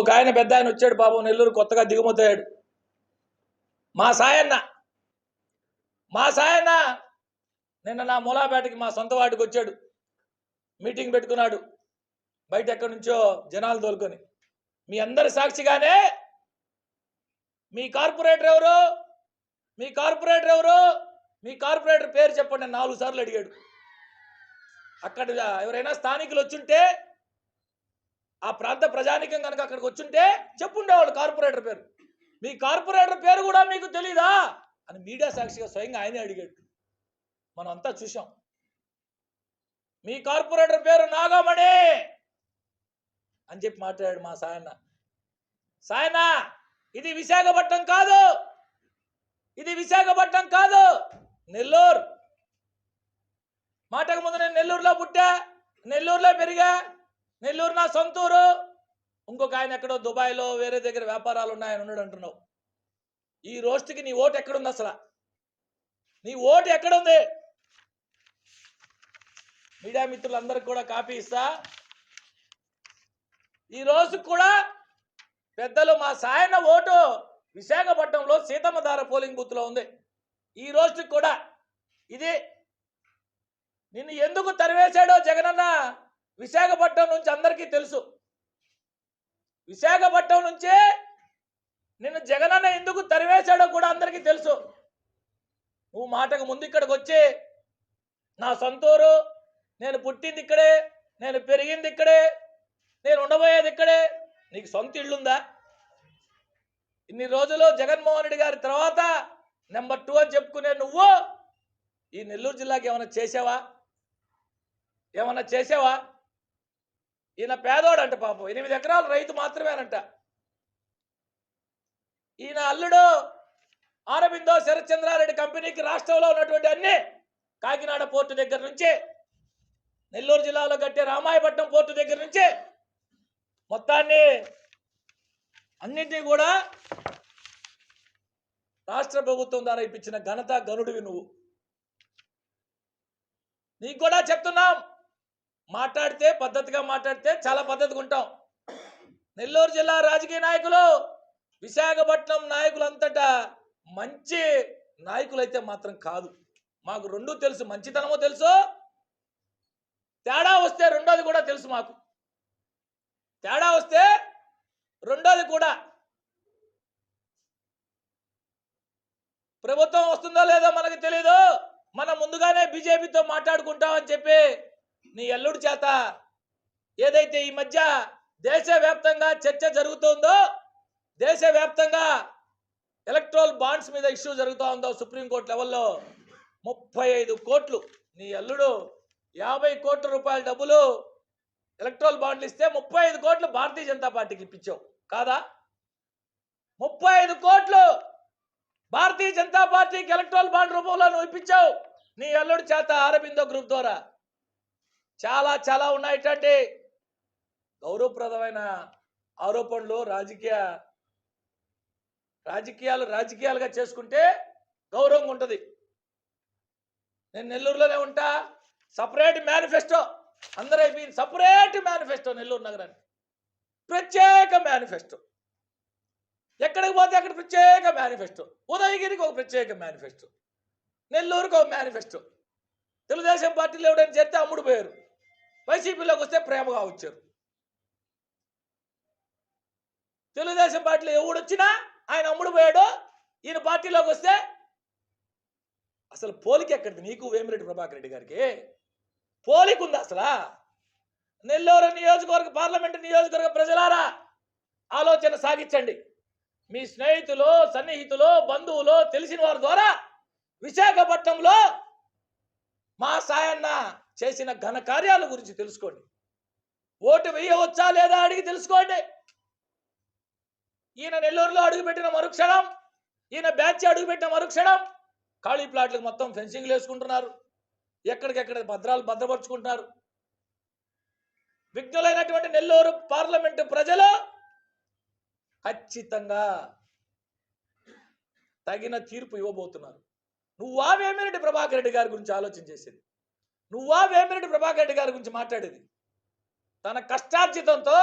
ఇంకొక ఆయన పెద్ద ఆయన వచ్చాడు పాపం, నెల్లూరు కొత్తగా దిగుమతయ్యాడు. మా సాయన్న నిన్న నా మూలాపేటకి మా సొంత వాటికి వచ్చాడు, మీటింగ్ పెట్టుకున్నాడు బయట ఎక్కడి నుంచో జనాలు తోలుకొని. మీ అందరి సాక్షిగానే మీ కార్పొరేటర్ ఎవరు, మీ కార్పొరేటర్ పేరు చెప్పండి 4 సార్లు అడిగాడు. అక్కడ ఎవరైనా స్థానికులు వచ్చుంటే, ఆ ప్రాంత ప్రజానికం కనుక అక్కడికి వచ్చుంటే చెప్పుండేవాళ్ళు కార్పొరేటర్ పేరు. మీ కార్పొరేటర్ పేరు కూడా మీకు తెలీదా అని మీడియా సాక్షిగా స్వయంగా ఆయనే అడిగాడు. మనం అంతా చూసాం. మీ కార్పొరేటర్ పేరు నాగమణి అని చెప్పి మాట్లాడాడు మా సాయన్న. ఇది విశాఖపట్నం కాదు, నెల్లూరు. మాటకు ముందు నేను నెల్లూరులో పుట్టా, నెల్లూరులో పెరిగా, నెల్లూరు నా సొంతూరు. ఇంకొక ఆయన ఎక్కడో దుబాయ్లో వేరే దగ్గర వ్యాపారాలు ఉన్నాయని ఉన్నాడు అంటున్నావు. ఈ రోజుకి నీ ఓటు ఎక్కడుంది? అసలు నీ ఓటు ఎక్కడుంది? మీడియా మిత్రులందరికీ కూడా కాపీ ఇస్తా. ఈ రోజు కూడా పెద్దలు మా సాయన్న ఓటు విశాఖపట్నంలో సీతమ్మధార పోలింగ్ బూత్లో ఉంది. ఈ రోజుకి కూడా ఇది నిన్ను ఎందుకు తరివేశాడో జగనన్న విశాఖపట్నం నుంచి అందరికీ తెలుసు. విశాఖపట్నం నుంచే నిన్ను జగనన్న ఎందుకు తరివేశాడో కూడా అందరికీ తెలుసు. నువ్వు మాటకు ముందు ఇక్కడికి వచ్చి నా సొంతూరు, నేను పుట్టింది ఇక్కడే, నేను పెరిగింది ఇక్కడే, నేను ఉండబోయేది ఇక్కడే. నీకు సొంత ఇల్లుందా? ఇన్ని రోజులు జగన్మోహన్ రెడ్డి గారి తర్వాత నెంబర్ 2 అని చెప్పుకునే నువ్వు ఈ నెల్లూరు జిల్లాకి ఏమైనా చేసావా? ఈయన పేదోడంట పాపం, 8 ఎకరాలు రైతు మాత్రమేనంట. ఈయన అల్లుడు ఆరబిందో శరత్చంద్రారెడ్డి కంపెనీకి రాష్ట్రంలో ఉన్నటువంటి అన్ని కాకినాడ పోర్టు దగ్గర నుంచి, నెల్లూరు జిల్లాలో కట్టే రామాయపట్నం పోర్టు దగ్గర నుంచి మొత్తాన్ని అన్నింటినీ కూడా రాష్ట్ర ప్రభుత్వం ద్వారా ఇప్పించిన ఘనత గనుడివి నువ్వు. నీకు కూడా చెప్తున్నాం, మాట్లాడితే పద్ధతిగా మాట్లాడితే చాలా పద్ధతిగా ఉంటాం. నెల్లూరు జిల్లా రాజకీయ నాయకులు, విశాఖపట్నం నాయకులంతటా మంచి నాయకులైతే మాత్రం కాదు. మాకు రెండూ తెలుసు, మంచితనమో తెలుసు, తేడా వస్తే రెండోది కూడా తెలుసు. మాకు తేడా వస్తే రెండోది కూడా. ప్రభుత్వం వస్తుందో లేదో మనకు తెలీదు, మనం ముందుగానే బీజేపీతో మాట్లాడుకుంటామని చెప్పి నీ అల్లుడి చేత ఏదైతే ఈ మధ్య దేశవ్యాప్తంగా చర్చ జరుగుతుందో, దేశవ్యాప్తంగా ఎలక్ట్రల్ బాండ్స్ మీద ఇష్యూ జరుగుతూ ఉందో సుప్రీంకోర్టు లెవెల్లో 35 కోట్లు, నీ అల్లుడు 50 కోట్ల రూపాయల డబ్బులు ఎలక్ట్రల్ బాండ్లు ఇస్తే 35 కోట్లు భారతీయ జనతా పార్టీకి ఇప్పించావు కాదా? 35 కోట్లు భారతీయ జనతా పార్టీకి ఎలక్ట్రల్ బాండ్ రూపంలో నువ్వు ఇప్పించావు నీ అల్లుడి చేత ఆరబిందో గ్రూప్ ద్వారా. చాలా చాలా ఉన్నాయి ఇట్లాంటి గౌరవప్రదమైన ఆరోపణలు. రాజకీయాలుగా చేసుకుంటే గౌరవంగా ఉంటుంది. నేను నెల్లూరులోనే ఉంటా, సపరేట్ మేనిఫెస్టో, అందరూ అయిపోయింది, సపరేట్ మేనిఫెస్టో నెల్లూరు నగరానికి, ప్రత్యేక మేనిఫెస్టో. ఎక్కడికి పోతే అక్కడ ప్రత్యేక మేనిఫెస్టో. ఉదయగిరికి ఒక ప్రత్యేక మేనిఫెస్టో, నెల్లూరుకి ఒక మేనిఫెస్టో. తెలుగుదేశం పార్టీలో ఎవడైనా చేస్తే అమ్ముడు పోయారు, వైసీపీలోకి వస్తే ప్రేమగా వచ్చారు. తెలుగుదేశం పార్టీలో ఎవడొచ్చినా ఆయన అమ్ముడు పోయాడు, ఈయన పార్టీలోకి వస్తే అసలు పోలిక ఎక్కడిది? నీకు వేమిరెడ్డి ప్రభాకర్ రెడ్డి గారికి పోలిక ఉందా అసలు? నెల్లూరు నియోజకవర్గ పార్లమెంటు నియోజకవర్గ ప్రజలారా ఆలోచన సాగించండి. మీ స్నేహితులు, సన్నిహితులు, బంధువులు, తెలిసిన వారి ద్వారా విశాఖపట్నంలో మా సాయన్న చేసిన ఘన కార్యాల గురించి తెలుసుకోండి. ఓటు వేయవచ్చా లేదా అడిగి తెలుసుకోండి. ఈయన నెల్లూరులో అడుగుపెట్టిన మరుక్షణం, ఈయన బ్యాచ్ అడుగుపెట్టిన మరుక్షణం ఖాళీ ప్లాట్లకు మొత్తం ఫెన్సింగ్లు వేసుకుంటున్నారు, ఎక్కడికెక్కడ భద్రపరుచుకుంటున్నారు. విఘ్నులైనటువంటి నెల్లూరు పార్లమెంటు ప్రజలు ఖచ్చితంగా తగిన తీర్పు ఇవ్వబోతున్నారు. నువ్వా వేమిరెడ్డి ప్రభాకర్ రెడ్డి గారి గురించి ఆలోచన చేసేది? నువ్వా వేమిరెడ్డి ప్రభాకర్ రెడ్డి గారి గురించి మాట్లాడేది? తన కష్టార్జితంతో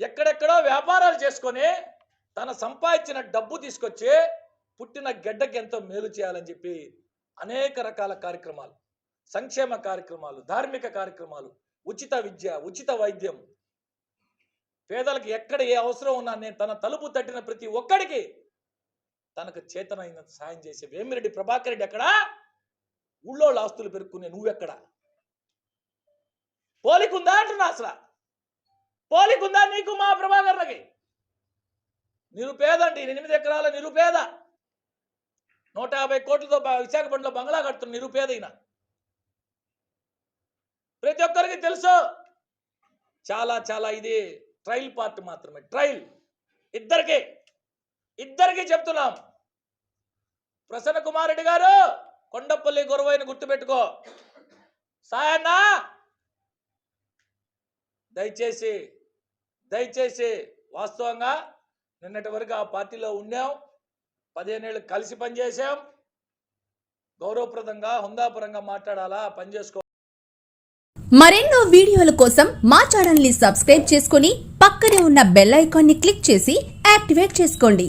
ఎక్కడెక్కడో వ్యాపారాలు చేసుకొని తన సంపాదించిన డబ్బు తీసుకొచ్చి పుట్టిన గడ్డకి ఎంతో మేలు చేయాలని చెప్పి అనేక రకాల కార్యక్రమాలు, సంక్షేమ కార్యక్రమాలు, ధార్మిక కార్యక్రమాలు, ఉచిత విద్య, ఉచిత వైద్యం, పేదలకు ఎక్కడ ఏ అవసరం ఉన్నా నేను తన తలుపు తట్టిన ప్రతి ఒక్కడికి తనకు చేతనైనంత సాయం చేసే వేమిరెడ్డి ప్రభాకర్ రెడ్డి ఎక్కడ? ఊళ్ళో ఆస్తులు పెరుక్కునే నువ్వెక్కడ? పోలికుందా అంటున్నా. అసలు పోలికుందా నీకు మా ప్రభాకర్కి? నిరుపేదండి, 8 ఎకరాల నిరుపేద, 150 కోట్లతో విశాఖపట్నంలో బంగ్లా కడుతున్న నిరుపేద ఈయన. ప్రతి ఒక్కరికి తెలుసు. చాలా చాలా ఇది ట్రయల్ పార్ట్ మాత్రమే, ట్రయల్. ఇద్దరికి చెప్తున్నాం. ప్రసన్న కుమార్ రెడ్డి గారు, కొండపల్లి గురవైన గుర్తుపెట్టుకో. సాయన్న దయచేసి వాస్తవంగా నిన్నటి వరకు ఆ పార్టీలో ఉన్నాం, 15 ఏళ్ళు కలిసి పనిచేసాం. గౌరవప్రదంగా హుందాపురంగా మాట్లాడాలా, పనిచేసుకో. మరెన్నో వీడియోల కోసం మా ఛానల్ ని సబ్స్క్రైబ్ చేసుకుని పక్కనే ఉన్న బెల్ ఐకాన్ ని క్లిక్ చేసి యాక్టివేట్ చేసుకోండి.